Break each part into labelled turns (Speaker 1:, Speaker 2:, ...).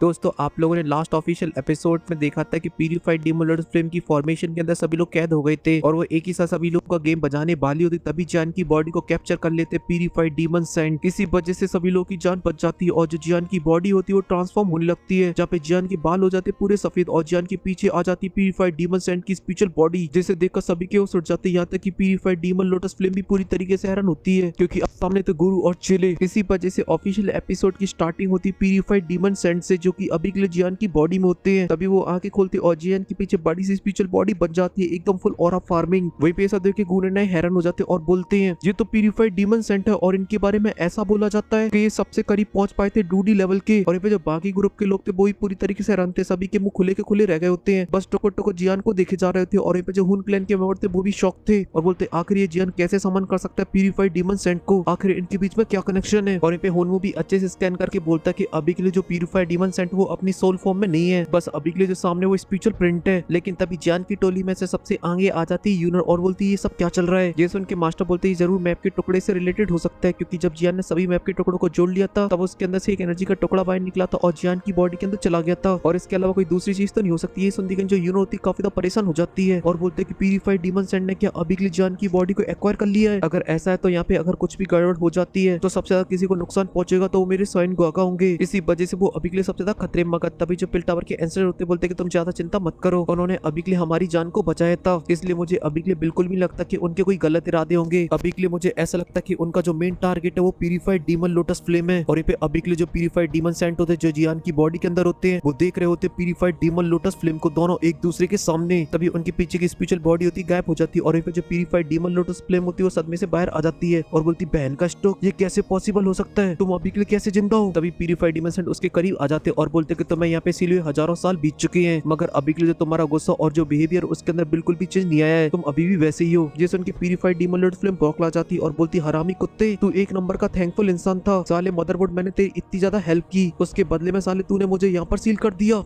Speaker 1: दोस्तों आप लोगों ने लास्ट ऑफिशियल एपिसोड में देखा था कि प्यूरिफाइड डीमन लोटस फ्लेम की फॉर्मेशन के अंदर सभी लोग कैद हो गए थे और वो एक ही साथ सभी लोग का गेम बजाने वाली होती, तभी जियान की बॉडी को कैप्चर कर लेते प्यूरिफाइड डीमन सेंट। इसी वजह से सभी लोगों की जान बच जाती है और जो जियान की बॉडी होती है वो ट्रांसफॉर्म होने लगती है, जहाँ पे जियान के बाल हो जाते पूरे सफेद और जियान के पीछे आ जाती प्यूरिफाइड डीमन सेंट की स्पिरिचुअल बॉडी, जिसे देखकर सभी के होश उड़ जाते। यहाँ तक कि प्यूरिफाइड डीमन लोटस फ्लेम भी पूरी तरीके से हैरान होती है क्योंकि अब सामने तो गुरु और चेले। इसी वजह से ऑफिशियल एपिसोड की स्टार्टिंग होती प्यूरिफाइड डीमन सेंट से, जो कि अभी के लिए जियान की बॉडी में होते हैं। तभी वो आंखें खोलते और जियान के पीछे बड़ी सी स्पिरिचुअल बॉडी बन जाती है, एकदम फुल ऑरा फार्मिंग। वही पे ऐसा देख के गुरु हैरान हो जाते और बोलते हैं ये तो प्यूरिफाइड डीमन सेंट है और इनके बारे में ऐसा बोला जाता है कि ये सबसे करीब पहुंच पाए थे डूडी लेवल के। और जो बाकी ग्रुप के लोग थे वो भी पूरी तरीके से हैरान थे, सभी के मुंह खुले के खुले रह गए होते हैं, बस टोको टोको जियान को देखे जा रहे थे। और जो हुन क्लैन के मेंबर थे वो भी शॉक थे और बोलते आखिर ये जियान कैसे समन कर सकता है प्यूरिफाइड डीमन सेंट को, आखिर इनके बीच में क्या कनेक्शन है। और हुन भी अच्छे से स्कैन करके बोलता है कि अभी के लिए जो प्यूरिफाइड डीमन सेंट वो अपनी सोल फॉर्म में नहीं है, बस अभी के लिए जो सामने वो स्पिरिचुअल प्रिंट है। लेकिन तभी जियान की टोली में से सबसे आगे आ जाती है यूनर और बोलती है ये सब क्या चल रहा है। जैसे उनके मास्टर बोलते हैं जरूर मैप के टुकड़े से रिलेटेड हो सकता है, क्योंकि जब जियान ने सभी मैप के टुकड़ों को जोड़ लिया था तब उसके अंदर से एक एनर्जी का टुकड़ा बाहर निकला था और जियान की बॉडी के अंदर चला गया था, और इसके अलावा कोई दूसरी चीज तो नहीं हो सकती है। सुनती जो यूनर होती काफी ज्यादा परेशान हो जाती है और बोलते हैं कि प्यूरिफाइड डीमन सेंट ने क्या अभी के लिए जियान की बॉडी को एक्वायर कर लिया है। अगर ऐसा है तो यहाँ पे अगर कुछ भी गड़बड़ हो जाती है तो सबसे ज्यादा किसी को नुकसान पहुंचेगा तो वो मेरे स्वयं गुआगा होंगे। इसी वजह से वो अभी के लिए सबसे ज्यादा खतरे में। मगर तभी जो पिल टावर के एंसर होते बोलते कि तुम ज्यादा चिंता मत करो, उन्होंने अभी के लिए हमारी जान को बचाया था, इसलिए मुझे अभी के लिए बिल्कुल भी लगता कि उनके कोई गलत इरादे होंगे। अभी के लिए मुझे ऐसा लगता कि उनका जो मेन टारगेट है वो प्यूरिफाइड डीमन लोटस फ्लेम है। और ये पे अभी के लिए जो प्यूरिफाइड डीमन सेंट होते जो जियान की बॉडी के अंदर होते हैं वो देख रहे होते प्यूरिफाइड डीमन लोटस फ्लेम को दोनों एक दूसरे के सामने। तभी उनके पीछे की स्पिरिचुअल बॉडी होती गायब हो जाती है और जो प्यूरिफाइड डीमन लोटस फ्लेम होती है वो सदमे से बाहर आ जाती है और बोलती बहन का स्ट्रोक, ये कैसे पॉसिबल हो सकता है, तुम अभी के लिए कैसे जिंदा हो। तभी प्यूरिफाइड डीमन सेंट उसके करीब आ जाते और बोलते कि तुम्हें यहाँ पे इसीलिए हजारों साल बीत चुके हैं, मगर अभी के लिए जो तुम्हारा गुस्सा और जो बिहेवियर उसके अंदर बिल्कुल भी चेंज नहीं आया है, तुम अभी भी वैसे ही हो। जैसे उनकी प्यूरिफाइड डीमन लोटस फ्लेम बौखला जाती और बोलती हरामी कुत्ते, तू एक नंबर का थैंकफुल इंसान था, साले मदरबोर्ड मैंने तेरी इतनी ज्यादा हेल्प की, उसके बदले में साले तूने मुझे यहाँ पर सील कर दिया।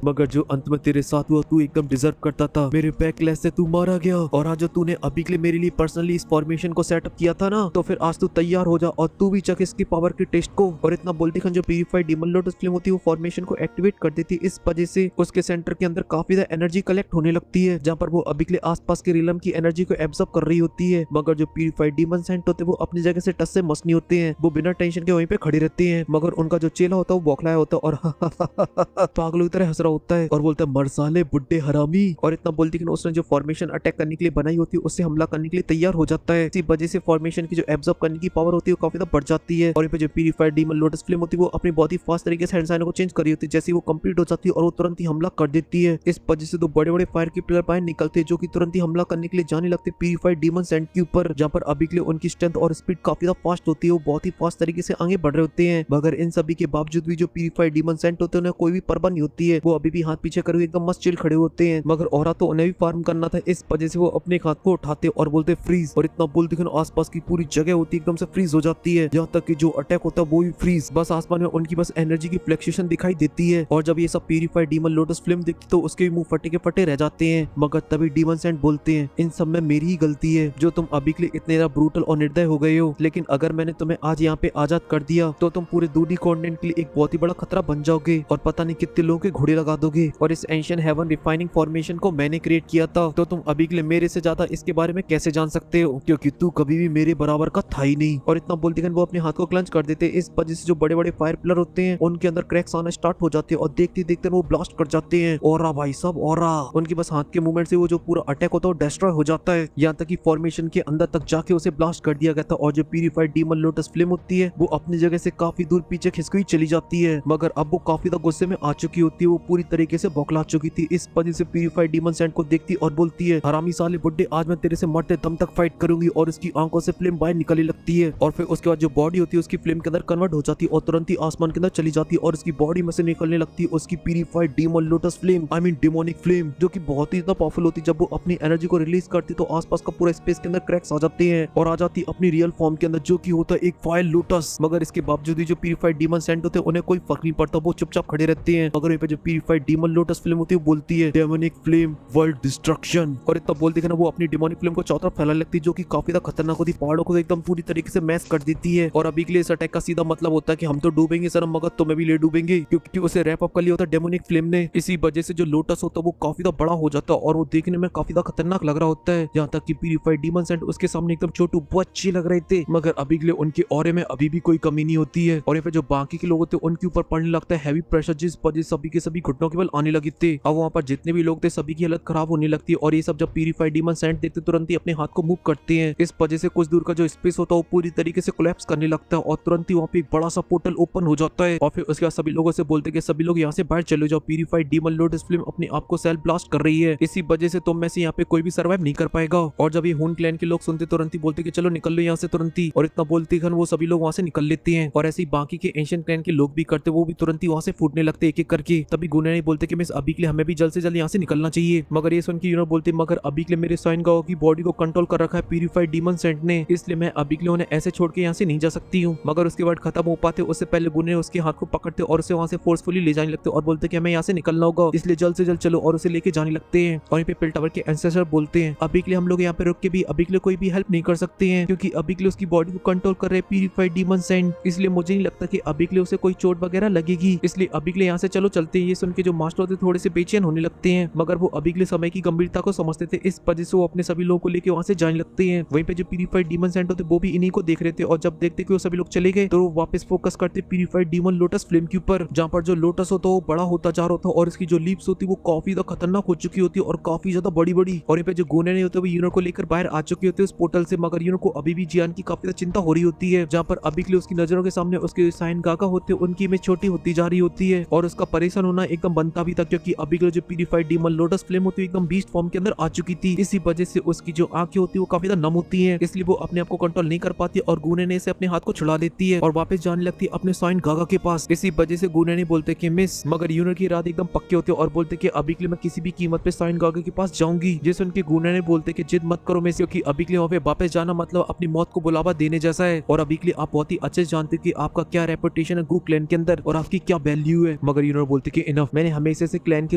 Speaker 1: मगर जो अंत में तेरे साथ हुआ तू एकदम डिजर्व करता था, मेरे बैकलैश से तू मारा गया। और आज जो तूने अभी के लिए मेरे लिए पर्सनली इस फॉर्मेशन को सेटअप किया था ना, तो फिर आज तू तैयार हो जा और तू भी चख इसकी पावर के टेस्ट को। और इतना बोलती जो प्यूरिफाइड डीमन लोटस फ्लेम होती है वो फॉर्मेशन को एक्टिवेट कर देती, इस वजह से उसके सेंटर के अंदर काफी ज्यादा एनर्जी कलेक्ट होने लगती है, जहाँ पर वो अभी के लिए आसपास के रिलम की एनर्जी को एब्जॉर्ब कर रही होती है। मगर जो प्यूरिफाइड डीमन सेंट होते हैं वो अपनी जगह से टस से मस नहीं होते हैं, वो बिना टेंशन के वहीं पे खड़े रहते हैं। मगर उनका जो चेला होता है वो बौखलाया होता है और पागलों की तरह हंस रहा होता है और बोलता है मर साले बुड्ढे हरामी। और इतना बोलती कि उसने जो फॉर्मेशन अटैक करने के लिए बनाई होती है उससे हमला करने के लिए तैयार हो जाता है। इसी वजह से फॉर्मेशन की जो एब्जॉर्ब करने की पावर होती है वो काफी ज्यादा बढ़ जाती है। और जो प्यूरिफाइड डीमन लोटस फ्लेम होती है वो अपनी बहुत ही फास्ट तरीके से हैंड को चेंज कर रही होती है, जैसे वो कंप्लीट हो जाती है और वो तुरंत ही हमला कर देती है। इस वजह से दो बड़े बड़े फायर के पिलर बाहर निकलते हैं जो कि तुरंत ही हमला करने के लिए जाने लगते प्यूरिफाइड डीमन सेंट के ऊपर, जहाँ पर अभी के लिए उनकी स्ट्रेंथ और स्पीड काफी ज्यादा फास्ट होती है, वो बहुत ही फास्ट तरीके से आगे बढ़ रहे होते हैं। मगर इन सभी के बावजूद भी जो प्यूरिफाइड डीमन सेंट होते हैं उन्हें कोई भी परवाह नहीं होती है, वो अभी भी हाथ पीछे करके एकदम मस्त चिल खड़े होते हैं। मगर औरा तो उन्हें भी फार्म करना था, इस वजह से वो अपने हाथ को उठाते और बोलते फ्रीज। और इतना बोलते कि आसपास की पूरी जगह होती है एकदम से फ्रीज हो जाती है, यहाँ तक कि जो अटैक होता है वो भी फ्रीज। बस आसमान में उनकी बस एनर्जी की फ्लक्चुएशन दिखाई देती है। और जब ये सब प्यूरिफाइड डीमन लोटस फ्लेम देखती तो उसके भी मुंह फटे के फटे रह जाते हैं। मगर तभी डीमन सेंट बोलते हैं इन सब में मेरी ही गलती है जो तुम अभी के लिए इतने ज्यादा ब्रूटल और निर्दय हो गए हो, लेकिन अगर मैंने तुम्हें आज यहाँ पे आजाद कर दिया तो तुम पूरे दूधी कॉन्टिनेंट के लिए एक बहुत ही बड़ा खतरा बन जाओगे और पता नहीं कितने लोगों के घोड़े लगा दोगे। और इस एंशिएंट हेवन रिफाइनिंग फॉर्मेशन को मैंने क्रिएट किया था, तो तुम अभी के लिए मेरे से ज्यादा इसके बारे में कैसे जान सकते हो, क्योंकि तू कभी भी मेरे बराबर का था ही नहीं। और इतना बोलते वो अपने हाथ को क्लंच कर देते, इस वजह से जो बड़े बड़े फायर पिलर होते हैं उनके अंदर क्रैक्स आना स्टार्ट हो जाते हैं और देखते देखते वो ब्लास्ट कर जाते हैं। और भाई सब और उनकी बस हाथ के मूवमेंट से वो जो पूरा अटैक होता है वो डिस्ट्रॉय हो जाता है, यहाँ तक कि फॉर्मेशन के अंदर तक जाके उसे ब्लास्ट कर दिया गया था। और जो प्यूरिफाइड डीमन लोटस फ्लेम होती है वो अपनी जगह से काफी दूर पीछे खिसक चली जाती है, मगर अब वो काफी ज्यादा गुस्से में आ चुकी होती है, वो पूरी तरीके से बौखला चुकी थी। इस वजह से प्यूरिफाइड डीमन सेंट को देखती और बोलती है हरामी साले बुड्ढे, आज मैं तेरे से मरते दम तक फाइट करूंगी। और उसकी आंखों से फ्लेम बाहर निकलने लगती है और फिर उसके बाद जो बॉडी होती है उसकी फ्लेम के अंदर कन्वर्ट हो जाती है और तुरंत ही आसमान के अंदर चली जाती है और उसकी बॉडी में से निकलने लगती है उसकी purified demon lotus flame, I mean demonic flame, जो कि बहुत ही ज्यादा पावरफुल होती है। जब वो अपनी एनर्जी को रिलीज करती तो आसपास का पूरा स्पेस के अंदर क्रैक्स आ जाते हैं और आ जाती अपनी रियल फॉर्म के अंदर, जो कि होता है एक फायर लोटस। मगर इसके बावजूद भी जो प्यूरिफाइड डीमन सेंट होते हैं उन्हें कोई फर्क नहीं पड़ता, वो चुपचाप खड़े रहते हैं। मगर जो प्यूरिफाइड डीमन लोटस फ्लेम होती है वो बोलती है डेमोनिक फ्लेम वर्ल्ड डिस्ट्रक्शन। और इतना बोलते हैं ना वो अपनी डेमोनिक फ्लेम को चारों तरफ फैलाने लगती है, जो कि काफी ज्यादा खतरनाक होती है, पहाड़ों को एकदम पूरी तरीके से मैश कर देती है। और अभी के लिए इस अटैक का सीधा मतलब होता है कि हम तो डूबेंगे सर, मगर तुम्हें भी भी ले डूबेंगे, क्योंकि उसे रैप अप कर लिया होता डेमोनिक फ्लेम ने। इसी वजह से जो लोटस होता है वो काफी ज्यादा बड़ा हो जाता है और वो देखने में काफी ज्यादा खतरनाक लग रहा होता है। यहाँ तक कि प्यूरिफाइड डीमंस एंड उसके सामने एकदम छोटू बच्चे लग रहे थे, मगर अभी के लिए उनके ऑरे में अभी भी कोई कमी नहीं होती है। और यहाँ पे जो बाकी के लोग होते हैं उनके ऊपर पड़ने लगता है हैवी प्रेशर, जिस वजह से सभी के सभी घुटनों के बल आने लगे थे। अब वहाँ पर जितने भी लोग थे सभी की हालत खराब होने लगती है और ये सब जब प्यूरिफाइड डीमन सैंड देखते तुरंत ही अपने हाथ को मूव करते हैं। इस वजह से कुछ दूर का जो स्पेस होता है वो पूरी तरीके से कोलैप्स करने लगता है और तुरंत ही वहाँ पे एक बड़ा सा पोर्टल ओपन हो जाता है। और फिर उसके बाद सभी लोगों से बोलते कि सभी लोग यहाँ से बाहर चले जाओ, प्यूरिफाइड डीमन लोटस फ्लेम अपने आप को सेल्फ ब्लास्ट कर रही है। इसी वजह से तुम में से यहाँ पे कोई भी सर्वाइव नहीं कर पाएगा। और जब ये हून क्लैन के लोग सुनते तुरंत ही बोलते कि चलो निकल लो यहाँ से तुरंत ही, और इतना बोलते ही वो सभी लोग वहाँ से निकल लेते हैं। और ऐसे ही बाकी के एंशिएंट क्लैन के लोग भी करते, वो भी तुरंत ही वहाँ से फूटने लगते एक एक करके। तभी गुने नहीं बोलते कि मिस अभी के लिए हमें भी जल्द से जल्द यहाँ से निकलना चाहिए। मगर ये सुन के यूनो बोलते मगर अभी के लिए मेरे साइन गाओ की बॉडी को कंट्रोल कर रखा है प्यूरिफाइड डीमन सेंट ने, इसलिए मैं अभी के लिए उन्हें ऐसे छोड़ के यहाँ से नहीं जा सकती हूँ। मगर उसके बाद खत्म हो पाते उससे पहले गुने उसके हाथ को पकड़ते और उसे वहाँ से फोर्सफुली ले जाने लगते और बोलते कि हमें यहाँ से निकलना होगा, इसलिए जल्द से जल्द चलो, और उसे लेके जाने लगते हैं। और यहाँ पे पिल टावर के एंसेस्टर बोलते हैं अभी के लिए हम लोग यहाँ पे रुक के भी अभी के लिए कोई भी हेल्प नहीं कर सकते हैं, क्योंकि अभी के लिए उसकी बॉडी को कंट्रोल कर रहे हैं प्यूरिफाइड डीमन सेंट, इसलिए मुझे नहीं लगता कि अभी के लिए उसे कोई चोट वगैरह लगेगी, इसलिए अभी के लिए यहाँ से चलो चलते हैं। ये सुन के जो मास्टर होते थोड़े से बेचैन होने लगते हैं, मगर वो अभी के लिए समय की गंभीरता को समझते थे, इस वजह से वो अपने सभी लोगों को लेके वहाँ से जाने लगते हैं। वहीं पे जो प्यूरिफाइड डीमन सेंट होते वो भी इन्हीं को देख रहे थे और जब देखते कि वो सभी लोग चले गए तो वो वापस फोकस करते प्यूरिफाइड डीमन लोटस फ्लेम के ऊपर, जहाँ पर जो लोटस होता है वो बड़ा होता जा रहा था और इसकी जो लीव्स होती है वो काफी ज्यादा खतरनाक हो चुकी होती है और काफी ज्यादा बड़ी बड़ी। और यहाँ पे जो गोने नहीं होते वो यूनो को लेकर बाहर आ चुके होते हैं उस पोर्टल से, मगर यूनो को अभी भी जियान की काफी ज्यादा चिंता हो रही होती है, जहाँ पर अभी के लिए उसकी नजरों के सामने उसके साइन गागा होते हैं उनकी इमेज छोटी होती जा रही होती है और उसका परेशान होना एकदम बनता भी था, क्योंकि अभी के लिए जो प्यूरिफाइड डीमन लोटस फ्लेम होती है एकदम बीस्ट फॉर्म के अंदर आ चुकी थी। इसी वजह से उसकी जो आंखें होती है वो काफी ज्यादा नम होती है, इसलिए वो अपने आप को कंट्रोल नहीं कर पाती और गुने ने इसे अपने हाथ को छुड़ा लेती है और वापस जाने लगती है अपने साइन गागा के पास। इसी वजह से गुने ने बोलते कि मिस, मगर यूनो की रात एकदम पक्के होते और बोलते कि अभी के लिए मैं किसी भी कीमत पे साइन गागा के पास जाऊंगी। जैसे उनके गुने ने बोलते कि जिद मत करो मिस, क्योंकि अभी के लिए वहाँ पे वापस जाना मतलब अपनी मौत को बुलावा देने जैसा है और अभी के लिए आप बहुत ही अच्छे जानते कि आपका क्या रेपुटेशन है गू क्लैन के अंदर और आपकी क्या वैल्यू है। मगर यूनो बोलते कि इनफ, मैंने हमेशा से क्लैन के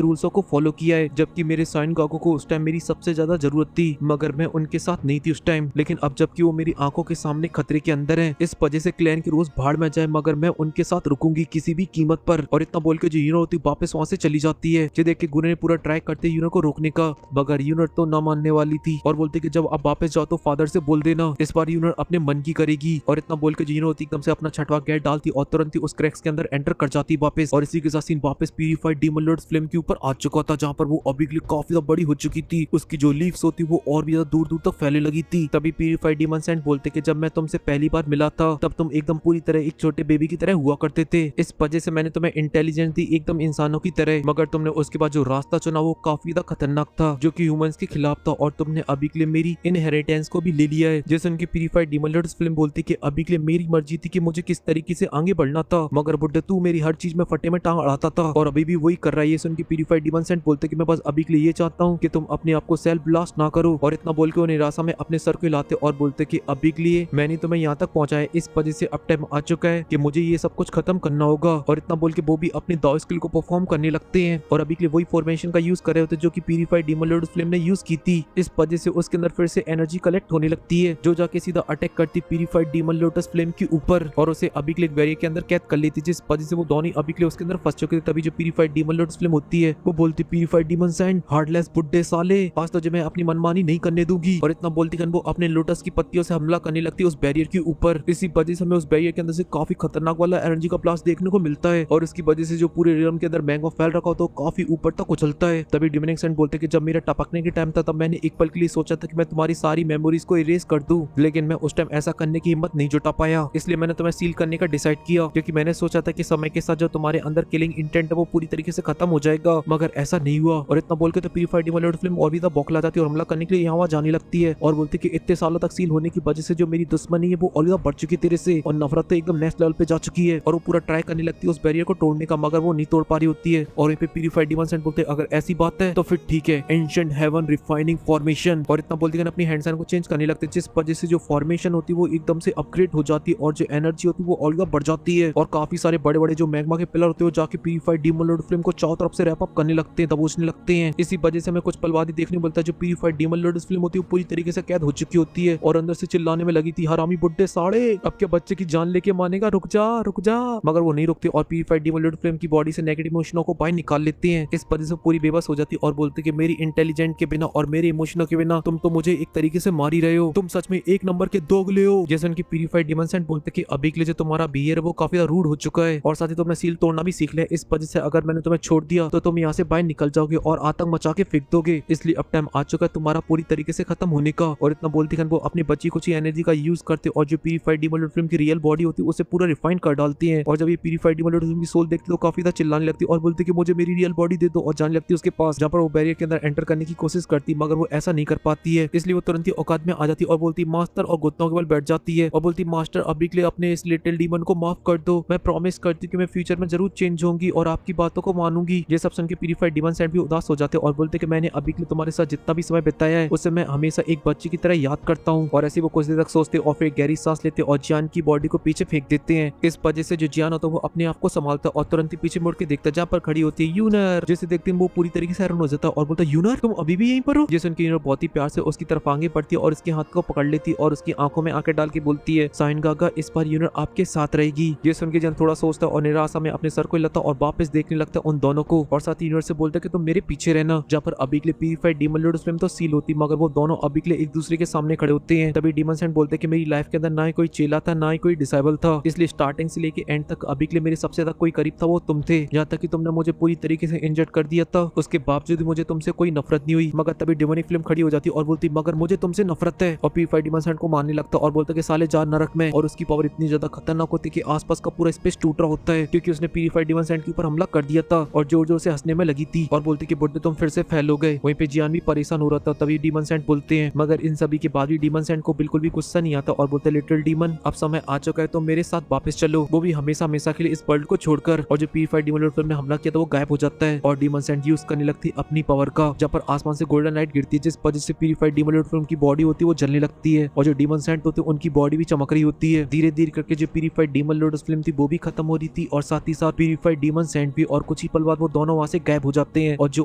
Speaker 1: रूल्सों को फॉलो किया है, जबकि मेरे साइन गागो को उस टाइम मेरी सबसे ज्यादा जरूरत थी, मगर मैं उनके साथ नहीं थी उस टाइम, लेकिन अब जबकि वो मेरी आंखों के सामने खतरे के अंदर है, इस वजह से क्लैन के रूल्स भाड़ में जाए मगर मैं उनके साथ रुकूंगी किसी भी कीमत पर। और इतना बोल के जो यूनो होती वापस वहाँ से चली जाती है। ये देख के गुने ने पूरा ट्राई करते यूनो को रोकने का, मगर यूनो तो न मानने वाली थी और बोलते कि जब आप वापस जाओ तो फादर से बोल देना, इस बार यूनो अपने मन की करेगी। और इतना बोल के जो यूनो होती एकदम से अपना छठवा गेट डालती और तुरंत ही उस क्रैक्स के अंदर एंटर कर जाती वापस। और इसी के साथ सीन वापस प्यूरिफाइड डीमन लॉर्ड फ्लेम के ऊपर आ चुका था, जहाँ पर वो अभी के लिए काफी ज्यादा बड़ी हो चुकी थी, उसकी जो लीव्स होती वो और भी ज्यादा दूर दूर तक फैलने लगी थी। तभी प्यूरिफाइड डीमन सेंट बोलते कि जब मैं तुमसे पहली बार मिला था तब तुम एकदम पूरी तरह एक छोटे बेबी की तरह हुआ करते थे, इस वजह से मैंने तुम्हें इंटेलिजेंस दी एकदम इंसानों की तरह, मगर तुमने उसके बाद जो रास्ता चुना वो काफी ज्यादा खतरनाक था जो कि ह्यूमंस के खिलाफ था और तुमने अभी के लिए मेरी इनहेरिटेंस को भी ले लिया है। जैसे उनकी प्यूरिफाइड डीमन लॉर्ड फ्लेम बोलती कि अभी के लिए मेरी मर्जी थी कि मुझे किस तरीके से आगे बढ़ना था, मगर बुड्ढे तू मेरी हर चीज में फटे में टांग अड़ाता था और अभी भी वही कर रहा है। ये सुन के प्यूरिफाइड डीमन सेंट बोलते कि मैं बस अभी के लिए ये चाहता हूँ कि तुम अपने आप को सेल्फ ब्लास्ट ना करो। और इतना बोल के वो निराशा में अपने सर को हिलाते और बोलते कि अभी के लिए मैंने तुम्हें यहाँ तक पहुंचाया, इस वजह से अब टाइम आ चुका है कि मुझे ये सब कुछ खत्म करना होगा। और इतना बोल के वो भी अपनी दाव स्किल को परफॉर्म करने लगते हैं और अभी के लिए वही फॉर्मेशन का यूज कर रहे होते जो कि प्यूरिफाइड डीमन लॉर्ड फ्लेम ने यूज की थी। इस वजह से उसके अंदर फिर से एनर्जी कलेक्ट होने लगती है जो जाके सीधा अटैक करती प्यूरिफाइड डीमन लोटस फ्लेम के ऊपर और उसे अभी के लिए बैरियर के अंदर कैद कर लेती, जिस वजह से वो दोनों अभी के लिए उसके अंदर फंस चुके थे। तभी जो प्यूरिफाइड डीमन लोटस फ्लेम होती है वो बोलती प्यूरिफाइड डीमन सेंट हार्डलेस बुड्ढे साले, आज तो मैं अपनी मनमानी नहीं करने दूंगी। और इतना बोलती वो अपने लोटस की पत्तियों से हमला करने लगती है उस बैरियर के ऊपर। इसी वजह से हमें उस बैरियर के अंदर से काफी खतरनाक वाला एनर्जी का ब्लास्ट देखने को मिलता है और इसकी वजह से जो पूरे रियम के अंदर मैंगो फैल रखा होता है तो काफी ऊपर तक उछलता है। तभी डिमोनिक सेंट बोलते कि जब मेरा टपकने के टाइम था तब मैंने एक पल के लिए सोचा था कि मैं तुम्हारी सारी मेमोरीज को इरेज कर दूं, लेकिन मैं उस टाइम ऐसा करने की हिम्मत नहीं जुटा पाया, इसलिए मैंने तुम्हें सील करने का डिसाइड किया, क्योंकि मैंने सोचा था कि समय के साथ जो तुम्हारे अंदर किलिंग इंटेंट है वो पूरी तरीके से खत्म हो जाएगा, मगर ऐसा नहीं हुआ। और इतना बोल के तो प्यूरिफाइड डीमन लॉर्ड फ्लेम और भी ज्यादा बौखला जाती है और हमला करने के लिए यहाँ वहाँ जाने लगती है और बोलती कि इतने सालों तक सील होने की वजह से जो मेरी दुश्मनी है वो और ज्यादा बढ़ चुकी है तेरे से और नफरत तो एकदम नेक्स्ट लेवल पे जा चुकी है। और वो पूरा ट्राई करने लगती है उस बैरियर को तोड़ने का, मगर वो नहीं तोड़ पा रही होती है। और यहाँ पे प्यूरिफाइड डीमन सेंट बोलते अगर ऐसी बात है तो फिर ठीक है, एंशिएंट हेवन रिफाइनिंग फॉर्मेशन। और इतना बोलती है अपनी हैंड साइन को चेंज करने लगते हैं, जिस वजह से जो फॉर्मेशन होती है वो एकदम से अपग्रेड हो जाती है और जो एनर्जी होती है वो और ज्यादा बढ़ जाती है और काफी सारे बड़े बड़े जो मैग्मा के पिलर होते हैं जाके प्यूरिफाइड डीमन लॉर्ड फ्लेम को चारों तरफ से रैप अप करने लगते हैं, दबोचने लगते हैं। इसी वजह से हमें कुछ पल बाद ही देखने मिलता है जो प्यूरिफाइड डीमन लॉर्ड फ्लेम होती है वो पूरी तरीके से कैद हो चुकी होती है और अंदर से चिल्लाने में लगी थी हरामी बुड्ढे साड़े, अब क्या बच्चे की जान लेके मानेगा, रुक जा रुक जा। मगर वो नहीं रुकते और प्यूरिफाइड डीमन लॉर्ड फ्लेम की बॉडी से नेगेटिव इमोशनों को बाहर निकाल लेते हैं। इस वजह से पूरी बेबस हो जाती है और बोलते कि मेरी इंटेलिजेंट के बिना और मेरे इमोशनों के बिना तुम तो मुझे एक तरीके से मार ही रहे हो, तुम सच में एक नंबर के दोगले हो। जैसे उनकी प्यूरिफाइड डीमन सेंट बोलते कि अभी के लिए जो तुम्हारा बिहेवियर है वो काफी रूड हो चुका है और साथ ही तुमने सील तोड़ना भी सीख लिया। इस वजह से अगर मैंने तुम्हें छोड़ दिया तो तुम यहाँ से बाहर निकल जाओगे और आतंक मचा के फेंक दोगे, इसलिए अब टाइम आ चुका है तुम्हारा पूरी तरीके से खत्म होने का। और इतना बोलते वो अपनी बची कुछ एनर्जी का यूज करते और जो प्यूरिफाइड डीमन लॉर्ड फ्लेम की रियल बॉडी होती है उसे पूरा रिफाइन कर डालती है। और जब ये प्यूरिफाइड डीमन लॉर्ड फ्लेम की सोल देखती है तो काफी ज्यादा चिल्लाने लगती है और बोलती कि मुझे मेरी रियल बॉडी दे दो और जाने लगती है उसके पास, जहाँ पर वो बैरियर के अंदर एंटर करने की कोशिश करती मगर वो ऐसा नहीं कर पाती है। इसलिए वो तुरंत ही औकात में आ जाती है और बोलती मास्टर और घुटनों के बल बैठ जाती है और बोलती मास्टर अभी के लिए अपने इस लिटिल डीमन को माफ कर दो, मैं प्रॉमिस करती हूँ कि मैं फ्यूचर में जरूर चेंज होंगी और आपकी बातों को मानूंगी। ये सब सुन के प्यूरिफाइड डीमन सेंट भी उदास हो जाते और बोलते कि मैंने अभी के लिए तुम्हारे साथ जितना भी समय बिताया है उसे मैं हमेशा एक बच्चे की तरह याद करता हूँ। और ऐसे वो कुछ देर तक सोचते और फिर गहरी सांस लेते और जियान की बॉडी को पीछे फेंक देते हैं। इस वजह से जो जियान होता है वो अपने आप को संभालता और तुरंत ही पीछे मुड़ के देखता जहाँ पर खड़ी होती है यूनर। जैसे देखते हैं वो पूरी तरीके से हैरान हो जाता और बोलता यूनर तुम अभी भी यहीं पर हो। जैसे उनकी यूनर बहुत ही प्यार से उसकी तरफ आगे बढ़ती है और उसके हाथ को पकड़ लेती और उसकी आंखों में आंखें डाल के बोलती है साइन गागा इस बार यूनर आपके साथ रहेगी। ये सुन के जन थोड़ा सोचता और निराशा में अपने सर को हिलाता और वापस देखने लगता उन दोनों को और साथ ही यूनर से बोलता कि तुम मेरे पीछे रहना। जहाँ पर अभी के लिए प्यूरिफाइड डीमन लॉर्ड फ्लेम तो सील होती मगर वो दोनों अभी के लिए एक दूसरे के सामने खड़े होते हैं। तभी डीमन सेंट बोलते कि मेरी लाइफ के अंदर ना ही कोई चेला था ना ही कोई डिसेबल था, इसलिए स्टार्टिंग से लेके एंड तक अभी के लिए मेरे सबसे ज्यादा कोई करीब था वो तुम थे। यहाँ तक कि तुमने मुझे पूरी तरीके से इंजर्ड कर दिया था, उसके बावजूद मुझे तुमसे कोई नफरत नहीं हुई। मगर तभी डिमोनिक फ्लेम खड़ी हो जाती और बोलती मगर मुझे तुमसे नफरत है और प्यूरिफाइड डीमन सेंट को मारने लगता और बोलता कि साले जा नरक में। और उसकी पावर इतनी ज्यादा खतरनाक होती कि आसपास का पूरा स्पेस टूट रहा होता है क्योंकि उसने प्यूरिफाइड डीमन सेंट के ऊपर हमला कर दिया था और जोर जोर से हंसने में लगी थी और बोलती कि बुड्ढे तुम फिर से फैल हो गए। वहीं पे जियान भी परेशान हो रहा था। तभी डीमन सेंट बोलते हैं मगर इन सभी के बाद भी डीमन सेंट को बिल्कुल भी गुस्सा नहीं आता और बोलते लिटिल डीमन अब समय आ चुका है तो मेरे साथ वापस चलो, वो भी हमेशा हमेशा के लिए इस वर्ल्ड को छोड़कर। और जो प्यूरिफाइड डीमन लॉर्ड फ्लेम ने हमला किया था वो गायब हो जाता है और डीमन सेंट यूज करने लगती अपनी पावर का, जहाँ पर आसमान से गोल्डन लाइट गिरती है जिस वजह से प्यूरिफाइड डीमन लॉर्ड फ्लेम की बॉडी होती है वो जलने लगती है और जो डीमन सेंट होते हैं उनकी बॉडी भी चमक रही होती है। धीरे धीरे करके जो प्यूरिफाइड डीमन लॉर्ड फ्लेम थी वो भी खत्म हो रही थी और साथ ही साथ प्यूरिफाइड डीमन सेंट भी, और कुछ ही पल बाद वो दोनों वहां से गायब हो जाते हैं और जो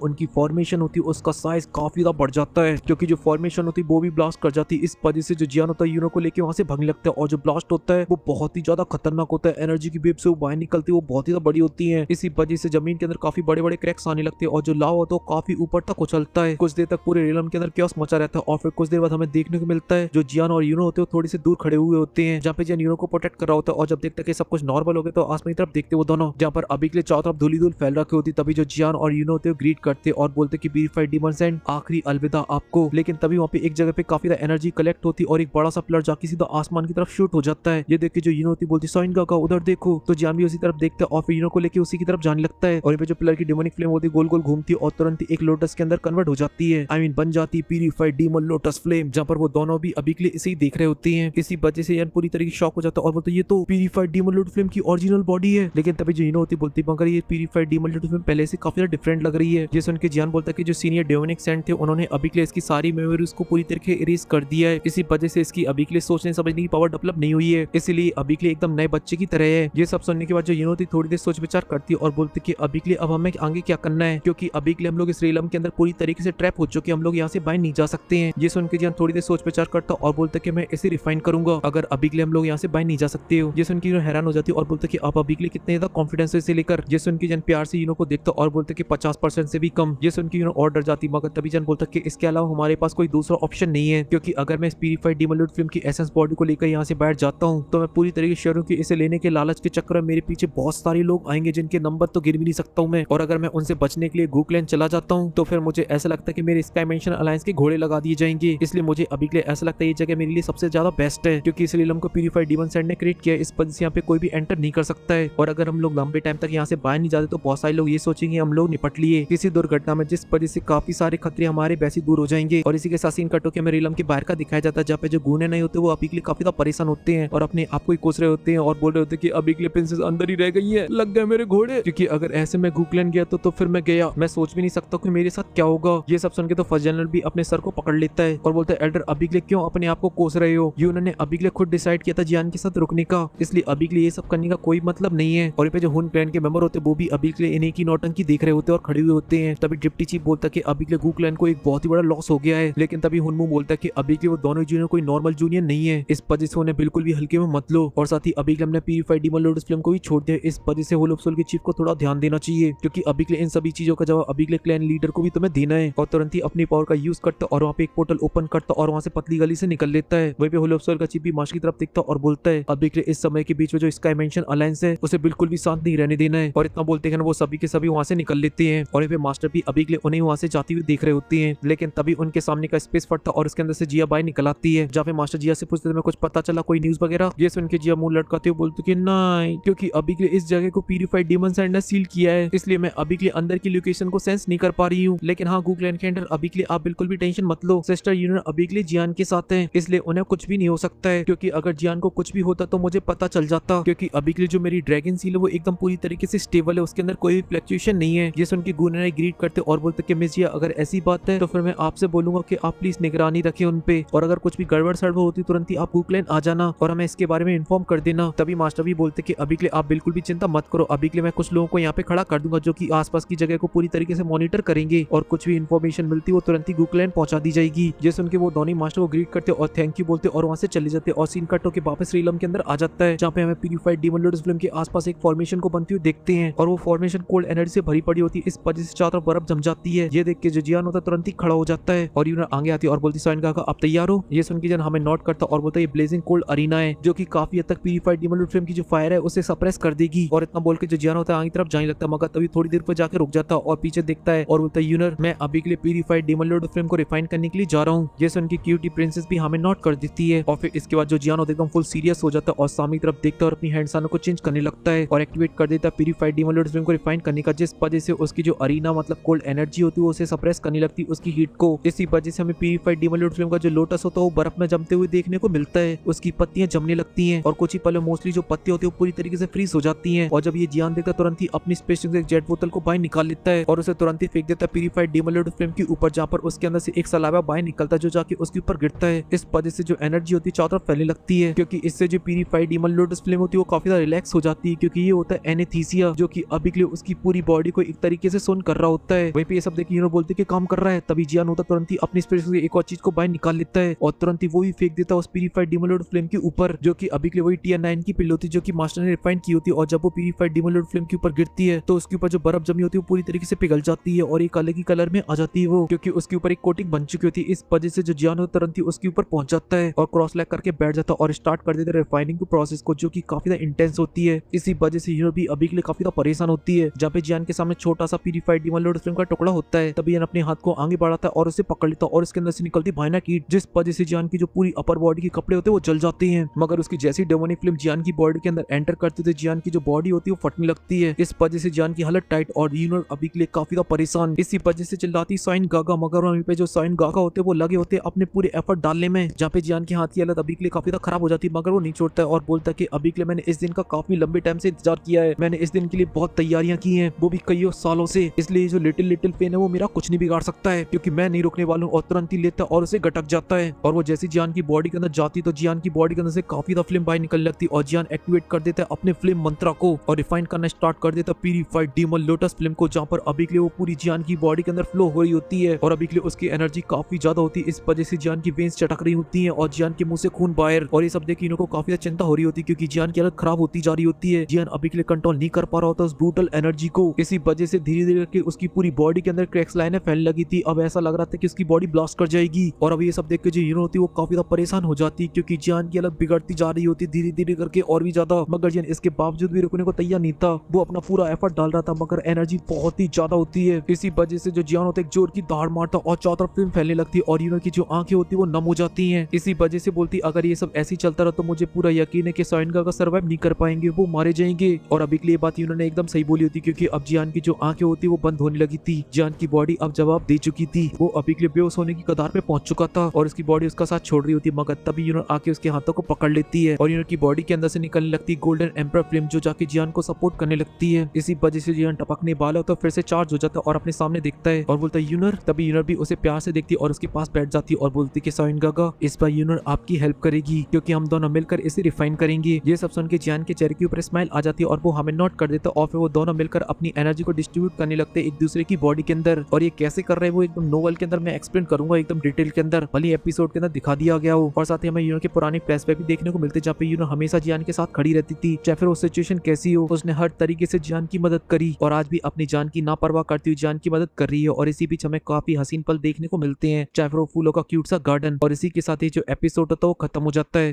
Speaker 1: उनकी फॉर्मेशन होती है उसका साइज काफी ज्यादा बढ़ जाता है क्योंकि जो फॉर्मेशन होती है वो भी ब्लास्ट कर जाती है। इस वजह से जो जियान होता है यूनो को लेके वहां से भागने लगता है और जो ब्लास्ट होता है वो बहुत ही ज्यादा खतरनाक होता है। एनर्जी की वेव से वो बाहर निकलती है, वो बहुत ही ज्यादा बड़ी होती है। इसी वजह से जमीन के अंदर काफी बड़े बड़े क्रैक्स आने लगते हैं और जो लावा होता है वो काफी ऊपर तक उछलता है। कुछ देर तक पूरे रियलम के अंदर क्योस मचा रहता है और फिर कुछ देर बाद हमें देखने को मिलता है जो जियान और यूनो होते हैं थोड़ी सी दूर खड़े हुए होते हैं जहाँ पे जियान यूनो को प्रोटेक्ट कर रहा होता है और जब देखता है कि सब कुछ नॉर्मल हो गया तो आसमान की तरफ देखते वो दोनों, जहाँ पर अभी के लिए चारों तरफ धूली धूल फैल रखी होती। तभी जो जियान और यूनो होते हैं ग्रीट करते और बोलते कि प्यूरिफाइड डीमन सेंट आखिरी अलविदा आपको। लेकिन तभी वहाँ पे एक जगह पे काफी ज्यादा एनर्जी कलेक्ट होती और एक बड़ा सा प्लर जाके सीधा आसमान की तरफ शूट हो जाता है। ये देख के जो यूनो होती बोलती साइन गागा उधर देखो, तो जियान भी उसी तरफ देखता है और फिर यूनो को लेके उसी की तरफ जाने लगता है और यहाँ पे जो पिलर की डेमोनिक फ्लेम होती है गोल गोल घूमती है और तुरंत एक लोटस के अंदर कन्वर्ट हो जाती है, बन जाती है प्यूरिफाइड डीमन लोटस फ्लेम, जहाँ पर वो दोनों भी अभी के लिए इसे ही देख रहे होते हैं। इसी वजह से यान पूरी तरीके से शॉक हो जाता है और बोलते ये तो प्यूरिफाइड डीमन लोटस फ्लेम की ओरिजिनल बॉडी है। लेकिन तभी जो यूनो होती बोलती मगर ये प्यूरिफाइड डीमन लोटस फ्लेम पहले से काफी डिफरेंट लग रही है। जैसे उनके जियान बोलता है कि जो सीनियर डेमोनिक सेंट थे उन्होंने अभी के लिए इसकी सारी मेमोरीज को पूरी तरीके से इरेज कर दिया है। इसी वजह से इसकी अभी के लिए सोचने समझने की पावर डेवलप नहीं हुई है, इसीलिए अभी के लिए एकदम नए बच्चे की तरह है। ये सब सुनने के बाद जो यूनो होती थोड़ी देर सोच विचार करती है और बोलती कि अभी के लिए अब हमें आगे क्या करना है क्योंकि अभी के लिए हम लोग इस रियलम के अंदर पूरी तरीके से ट्रैप हो चुके हैं, हम लोग यहाँ से बाहर नहीं जा सकते हैं। ये सुन के जियान थोड़ी देर सोच विचार करता और बोलता कि मैं इसे रिफाइन करूंगा अगर अभी के लिए हम लोग यहाँ से बाहर नहीं जा सकते हो। ये सुन के हैरान हो जाती है और बोलते कि आप अभी के लिए कितने ज्यादा कॉन्फिडेंस से लेकर। ये सुन के जन प्यार से यूनो को देखता और बोलते कि 50% से भी कम। ये सुन के यूनो और डर जाती मगर तभी जन बोलता कि इसके अलावा हमारे पास कोई दूसरा ऑप्शन नहीं है क्योंकि अगर मैं प्यूरिफाइड डीमन लॉर्ड फ्लेम की एसेंस बॉडी को लेकर यहाँ से बाहर जाता हूँ तो मैं पूरी तरीके से श्योर हूँ कि इसे लेने के लालच के चक्कर में मेरे पीछे बहुत सारे लोग आएंगे जिनके नंबर तो गिन भी नहीं सकता हूँ मैं, और अगर मैं उनसे बचने के लिए गूकलैंड चला जाता हूँ तो फिर मुझे ऐसा लगता है कि मेरे स्काईमेंशन अलायंस के घोड़े लगा दिए जाएंगे। इसलिए मुझे अभी के लिए ऐसा लगता है ये जगह मेरे लिए सबसे ज्यादा बेस्ट है क्योंकि इस रियलम को प्यूरिफाइड डीमन सेंट ने क्रिएट किया, इस वजह से यहाँ पे कोई भी एंटर नहीं कर सकता है और अगर हम लोग लंबे टाइम तक यहाँ से बाहर नहीं जाते तो बहुत सारे लोग ये सोचेंगे हम लोग निपट लिए किसी दुर्घटना में, जिस वजह से काफी सारे खतरे हमारे वैसे दूर हो जाएंगे। और इसी के साथ सीन कटो के हमें रियलम के बाहर का दिखाया जाता है जहाँ पे जो गूने नहीं होते वो अभी के लिए काफी ज्यादा परेशान होते हैं और अपने आप को ही कोस रहे होते हैं और बोल रहे होते हैं कि अभी के लिए प्रिंसेस अंदर ही रह गई है, लग गए मेरे घोड़े, क्योंकि अगर ऐसे में गूकलैंड गया तो फिर मैं गया, मैं सोच भी नहीं सकता कि मेरे साथ क्या होगा। ये सब सुन के तो फर्स्ट जनरल भी अपने सर को पकड़ लेता है और बोलता है एल्डर अभी के लिए क्यों अपने आप को कोस रहे हो, ये उन्होंने अभी के लिए खुद डिसाइड किया था जियान के साथ रुकने का, इसलिए अभी के लिए ये सब करने का कोई मतलब नहीं है। और ये पे जो हुन क्लैन के मेंबर होते हैं वो भी अभी के लिए इन्हीं की नौटंकी देख रहे होते हैं और खड़े हुए होते हैं। तभी डिप्टी चीफ बोलता है कि अभी के लिए गूकलैंड को एक बहुत ही बड़ा लॉस हो गया है, लेकिन तभी हुनमू बोलता है कि अभी के वो दोनों जूनियर कोई नॉर्मल जूनियर नहीं है, इस वजह से उन्हें बिल्कुल भी हल्के में मत लो। और साथ ही अभी के हमने प्यूरिफाइड डीमन लॉर्ड फ्लेम को ही छोड़ दिया। इस वजह से होल ऑफ सोल के चीफ को थोड़ा ध्यान देना चाहिए, क्योंकि अभी के लिए इन सभी चीजों का जवाब अभी के लिए क्लैन लीडर को भी तुम्हें देना है। और तुरंत ही अपनी पावर का यूज करता और वहाँ पे एक पोर्टल ओपन करता और वहाँ से पतली गली से निकल लेता है। वहीं पे होल ऑफ सोल का चीफ भी मास्टर की तरफ देखता और बोलता है अभी के लिए इस समय के बीच में जो स्काई मेंशन अलायंस है उसे बिल्कुल भी शांत नहीं रहने देना है। और इतना बोलते हैं वो सभी के सभी वहाँ से निकल लेते हैं। और फिर मास्टर भी अभी के लिए उन्हें वहाँ से जाती हुई देख रहे होती है, लेकिन तभी उनके सामने का स्पेस फटता और उसके अंदर से जिया बाहर निकल आती है। जहाँ पे मास्टर जिया से पूछते तुम्हें कुछ पता चला, कोई न्यूज वगैरह? ये सुन के जिया मुंह लटकाते हुए बोलती कि नहीं, क्योंकि अभी के लिए इस जगह को प्यूरिफाइड डीमन सैंड ने सील किया है, इसलिए मैं अभी के लिए अंदर की लोकेशन को सेंस नहीं कर पा रही हूँ। लेकिन हाँ गूगल के अंदर अभी के लिए आप बिल्कुल भी टेंशन मत लो, सिस्टर यूनियन अभी के लिए जियान के साथ है, इसलिए उन्हें कुछ भी नहीं हो सकता है। क्योंकि अगर जियान को कुछ भी होता तो मुझे पता चल जाता, क्योंकि अभी के लिए जो मेरी ड्रैगन सील है वो एकदम पूरी तरीके से स्टेबल है, उसके अंदर कोई भी फ्लक्चुएशन नहीं है। ये सुन के गूनर ग्रीट करते और बोलते कि मिस जिया अगर ऐसी बात है तो फिर मैं आपसे बोलूंगा कि आप प्लीज निगरानी रखें उन पे, और अगर कुछ भी गड़बड़ सड़बड़ होती तुरंत ही आप गूगल आ जाना और हमें इसके बारे में इन्फॉर्म कर देना। तभी मास्टर भी बोलते कि अभी के लिए आप बिल्कुल भी चिंता मत करो, अभी के लिए मैं कुछ लोगों को यहाँ पे खड़ा कर दूंगा जो कि आसपास की जगह को पूरी तरीके से मॉनिटर करेंगे, और कुछ भी इन्फॉर्मेशन मिलती वो तुरंत ही गूगल पहुंचा दी जाएगी। ये सुन के वो दोनों मास्टर को ग्रीट करते और थैंक यू बोलते और वहाँ से चले जाते और सीन कट होकर वापस रीलम के अंदर आ जाता है, जहाँ पे हमें प्यूरिफाइड डीमन लॉर्ड्स फिल्म के आसपास एक फॉर्मेशन को बनती हुई देखते हैं, और वो फॉर्मेशन कोल्ड एनर्जी से भरी पड़ी होती है, इस वजह से चारों तरफ बर्फ जम जाती है। ये देख के जो जियान होता है तुरंत ही खड़ा हो जाता है और यूनर आगे आती है और बोलती साइन का आप तैयार हो? ये सुन के जन हमें नोट करता और बोलता है ये ब्लेजिंग कोल्ड अरीना है जो कि काफी हद तक प्यूरिफाइड डीमन लॉर्ड फिल्म की जो फायर है उसे सप्रेस कर देगी। और इतना बोल के जो जियान होता है आगे तरफ जाने लगता है, मगर तभी थोड़ी देर पर जाकर रुक जाता और पीछे देखता है और बोलता है यूनर मैं अभी के लिए प्यूरिफाइड डीमन लॉर्ड फिल्म को रिफाइन करने के लिए जा रहा हूँ। ये सुन के क्यूटी प्रिंसेस भी हमें नोट कर देती है। और फिर इसके बाद जो जियान होता है एकदम फुल सीरियस हो जाता है और सामने की तरफ देखता है और अपनी हैंडसानों को चेंज करने लगता है और एक्टिवेट कर देता है प्यूरिफाइड डीमन लॉर्ड फिल्म को रिफाइन करने का, जिस वजह से उसकी जो अरीना मतलब कोल्ड एनर्जी होती है उसे सप्रेस करने लगती है उसकी हीट को। इसी वजह से हमें प्यूरिफाइड डीमन लॉर्ड फिल्म का जो लोटस होता है वो बर्फ में जमते हुए देखने को मिलता है, उसकी पत्तियां जमने लगती हैं और कुछ ही पल में मोस्टली जो पत्ती होती है वो पूरी तरीके से फ्रीज हो जाती हैं। और जब ये जियान देखता तुरंत ही अपनी स्पेस से एक जेट बोतल को बाहर निकाल लेता है और उसे तुरंत ही फेंक देता है प्यूरिफाइड डीमन लॉर्ड फिल्म के ऊपर, जहाँ पर उसके अंदर से एक सलावा बाहर निकलता है जो जाके उसके ऊपर गिरता है। इस वजह से जो एनर्जी होती है चारों तरफ फैलने लगती है, क्योंकि इससे जो प्यूरिफाइड डीमन लॉर्ड फिल्म होती है वो काफी ज्यादा रिलैक्स हो जाती है, क्योंकि ये होता है एनेस्थीसिया जो कि अभी के लिए उसकी पूरी बॉडी को एक तरीके से सुन कर रहा होता है। वहीं पे ये सब देखिए यूनो बोलते कि काम कर रहा है, तभी जियान होता तुरंत ही अपनी स्पेस से एक और चीज को बाहर निकाल लेता है और तुरंत ही वो भी फेंक देता है उस प्यूरिफाइड डीमन लॉर्ड फ्लेम के ऊपर, जो कि अभी के लिए वही TN9 की पिल होती है जो कि मास्टर ने रिफाइन की होती है। और जब वो प्यूरिफाइड डीमन लॉर्ड फ्लेम के ऊपर गिरती है तो उसके ऊपर जो बर्फ जमी होती है वो पूरी तरीके से पिघल जाती है और एक अलग ही कलर में आ जाती है वो, क्योंकि उसके ऊपर एक कोटिंग बन चुकी होती है। इस वजह से जो जियान होता तुरंत ही उसके ऊपर पहुंच जाता है और क्रॉस लैग करके बैठ जाता है और स्टार्ट कर देता है रिफाइनिंग की प्रोसेस को, जो कि काफी ज्यादा इंटेंस होती है। इसी वजह से हीरो भी अभी के लिए काफी ज्यादा परेशान होती है। जहाँ पे जियान के सामने छोटा सा प्यूरिफाइड डीमन लॉर्ड फ्लेम का टुकड़ा होता है, तभी अपने हाथ को आगे बढ़ाता है और उसे पकड़ लेता है और इसके अंदर से निकलती भयानक हीट, जिस वजह से जियान की जो पूरी अपर बॉडी के कपड़े होते हैं वो जल जाते हैं। मगर उसकी जैसी डेमोनिक फ्लेम जियान की बॉडी के अंदर एंटर करते थे जियान की जो बॉडी होती है वो फटने लगती है। इस वजह से जियान की हालत टाइट और यूनर अभी के लिए काफी ज्यादा परेशान। इसी वजह से चिल्लाती साइन गागा, मगर वहीं पे जो साइन गागा होते हैं वो लगे होते हैं अपने पूरे एफर्ट डालने में, जहाँ पे जियान की हाथ की हालत अभी के लिए काफी ज्यादा खराब हो जाती है। मगर वो नहीं छोड़ता है और बोलता है कि अभी के लिए मैंने इस दिन का काफी लंबे टाइम से इंतजार किया है, मैंने इस दिन के लिए बहुत तैयारियां की हैं, वो भी कई सालों से, इसलिए जो लिटिल लिटिल पेन है वो मेरा कुछ नहीं बिगाड़ सकता है, क्योंकि मैं नहीं रुकने वाला हूँ। और तुरंत ही लेता और उसे गटक जाता है और वो जैसी जियान की बॉडी के अंदर जाती तो जियान की बॉडी के अंदर से काफी ज्यादा फ्लेम बाहर निकलने लगती और जियान एक्टिवेट कर देता है अपने फ्लेम मंत्रा को और रिफाइन करना स्टार्ट कर देता प्यूरिफाइड डीमन लोटस फ्लेम को, जहाँ पर अभी के लिए वो पूरी जियान की बॉडी के अंदर फ्लो हो रही होती है और अभी के लिए उसकी एनर्जी काफी ज्यादा होती है। इस वजह से जियान की वेन्स चटक रही होती है और जियान के मुंह से खून बाहर, और ये सब देख इनको काफी ज्यादा चिंता हो रही होती है क्योंकि जियान की हालत खराब होती जा रही होती है। जियान अभी के लिए कंट्रोल नहीं कर पा रहा होता उस ब्रूटल एनर्जी को, इसी वजह से धीरे धीरे करके उसकी पूरी बॉडी के अंदर क्रैक्स लाइनें फैलने लगी थी। अब ऐसा लग रहा था कि उसकी बॉडी ब्लास्ट कर जाएगी और अब ये सब देख के जो हीरो होती है वो काफी ज्यादा परेशान हो जाती है क्योंकि जियान की हालत बिगड़ती जा रही होती धीरे धीरे करके और भी ज्यादा। मगर जियान इसके बावजूद भी रुकने को तैयार नहीं था, वो अपना पूरा एफर्ट डाल रहा था, मगर एनर्जी बहुत ही ज्यादा होती है। इसी वजह से जो जियान होता है एक जोर की दहाड़ मारता और चारों तरफ फ्लेम फैलने लगती है और हीरो की जो आंखें होती है वो नम हो जाती हैं। इसी वजह से बोलती अगर ये सब ऐसे ही चलता रहा तो मुझे पूरा यकीन है कि साइनगा का सर्वाइव नहीं कर पाएंगे, वो मारे जाएंगे। और अभी के लिए बात इन्होंने एकदम सही बोली होती क्योंकि अब जियान की जो आंखें होती वो बंद होने लगी थी। जियान की बॉडी अब जवाब दे चुकी थी, वो अभी के लिए बेहोश होने की कतार पे पहुंच चुका था और उसकी बॉडी उसका साथ छोड़ रही होती, मगर तभी यूनो आके उसके हाथों को पकड़ लेती है और यूनो की बॉडी के अंदर से निकलने लगती गोल्डन एम्पर फ्लेम जो जाके जियान को सपोर्ट करने लगती है। इसी वजह से जियान टपकने वाला होता है, फिर से चार्ज हो जाता है और अपने सामने देखता है और बोलता है यूनर। तभी यूनर भी उसे प्यार से देखती है और उसके पास बैठ जाती है और बोलती कि साइनगा इस बार यूनर आपकी हेल्प करेगी क्योंकि हम दोनों मिलकर इसे रिफाइन करेंगे। ये सब सुन के जियान के चेहरे के ऊपर स्माइल आ जाती है और वो हमें नोट कर देता है और फिर वो दोनों मिलकर अपनी एनर्जी को डिस्ट्रीब्यूट करने लगते हैं एक दूसरे की बॉडी के अंदर। और ये कैसे कर रहे हैं वो एकदम नोवेल के अंदर मैं एक्सप्लेन करूंगा एकदम डिटेल के अंदर, भले एपिसोड के अंदर दिखा दिया गया हो। और साथ ही हमें यूनो के पुराने फ्लैशबैक भी देखने को मिलते जहाँ पे यूनो हमेशा जियान के साथ खड़ी रहती थी, चाहे चाहे फिर वो सिचुएशन कैसी हो, उसने हर तरीके से जान की मदद करी और आज भी अपनी जान की नापरवाह करती हुई जान की मदद कर रही है। और इसी बीच हमें काफी हसीन पल देखने को मिलते हैं, चाहे फिर वो फूलों का क्यूट सा गार्डन। और इसी के साथ ही जो एपिसोड होता है वो खत्म हो जाता है।